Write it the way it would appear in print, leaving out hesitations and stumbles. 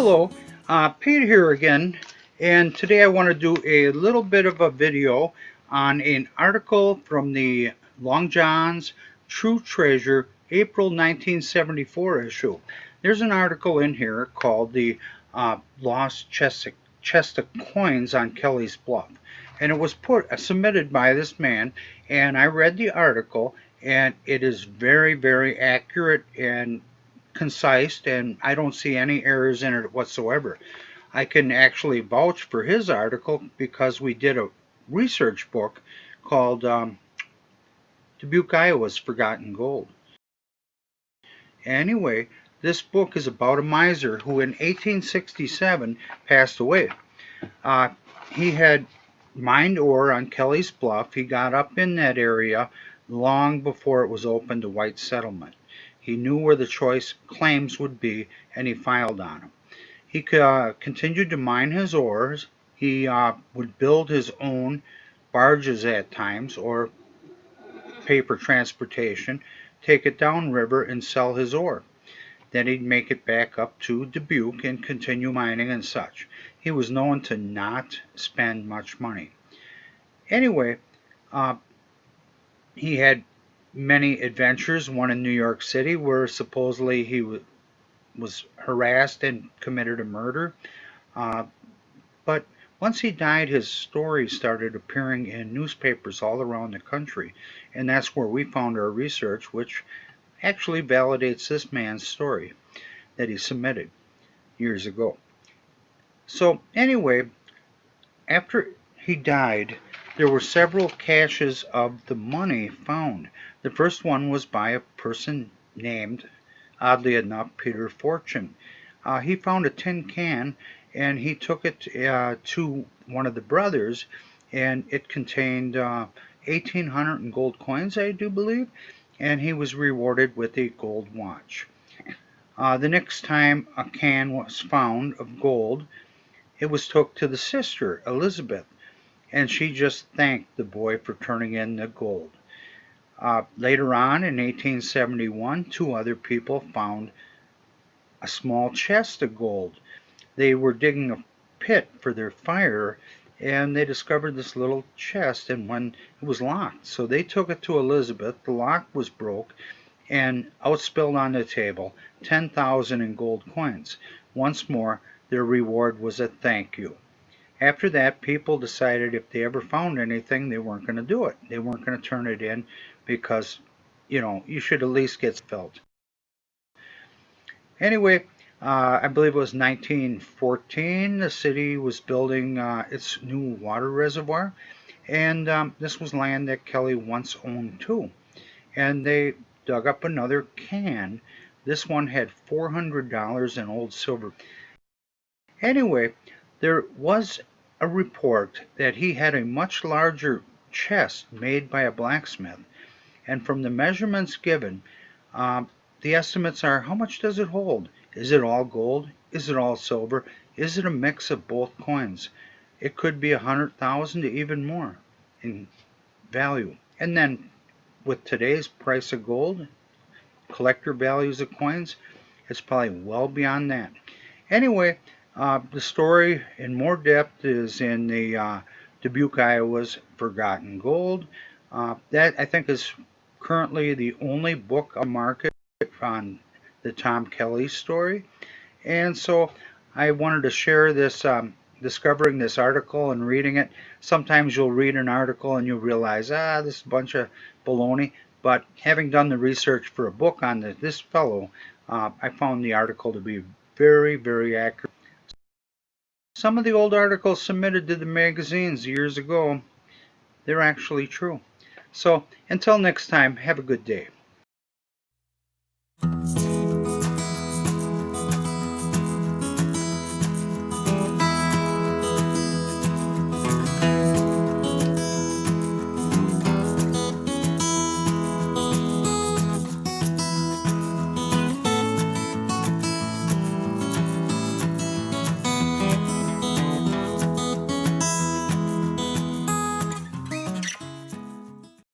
Hello, Pete here again, and today I want to do a little bit of a video on an article from the Long John's True Treasure April 1974 issue. There's an article in here called the Lost Chest of Coins on Kelly's Bluff, and it was submitted by this man, and I read the article, and it is very, very accurate and concise, and I don't see any errors in it whatsoever. I can actually vouch for his article because we did a research book called Dubuque, Iowa's Forgotten Gold. Anyway, this book is about a miser who in 1867 passed away. Uh, he had mined ore on Kelly's Bluff. He got up in that area long before it was open to white settlement. He knew where the choice claims would be, and he filed on them. He continued to mine his ores. He would build his own barges at times, or pay for transportation, take it downriver and sell his ore. Then he'd make it back up to Dubuque and continue mining and such. He was known to not spend much money. Anyway, he had many adventures, one in New York City where supposedly he was harassed and committed a murder. But once he died, his story started appearing in newspapers all around the country, and that's where we found our research, which actually validates this man's story that he submitted years ago. So anyway, after he died, there were several caches of the money found. The first one was by a person named, oddly enough, Peter Fortune. He found a tin can and he took it to one of the brothers, and it contained 1,800 in gold coins, I do believe, and he was rewarded with a gold watch. The next time a can was found of gold, it was took to the sister, Elizabeth, and she just thanked the boy for turning in the gold. Later on, in 1871, two other people found a small chest of gold. They were digging a pit for their fire, and they discovered this little chest, and when it was locked, so they took it to Elizabeth. The lock was broke, and out spilled on the table 10,000 in gold coins. Once more, their reward was a thank you. After that, people decided if they ever found anything, they weren't going to do it. They weren't going to turn it in because, you should at least get felt. Anyway, I believe it was 1914, the city was building its new water reservoir, and this was land that Kelly once owned too. And they dug up another can. This one had $400 in old silver. Anyway, there was a report that he had a much larger chest made by a blacksmith, and from the measurements given, the estimates are, how much does it hold? Is it all gold? Is it all silver? Is it a mix of both coins? It could be 100,000 to even more in value. And then with today's price of gold, collector values of coins, it's probably well beyond that. Anyway, the story in more depth is in the Dubuque, Iowa's Forgotten Gold. That, I think, is currently the only book on the market on the Tom Kelly story. And so I wanted to share this, discovering this article and reading it. Sometimes you'll read an article and you'll realize, this is a bunch of baloney. But having done the research for a book on this fellow, I found the article to be very, very accurate. Some of the old articles submitted to the magazines years ago, they're actually true. So until next time, have a good day.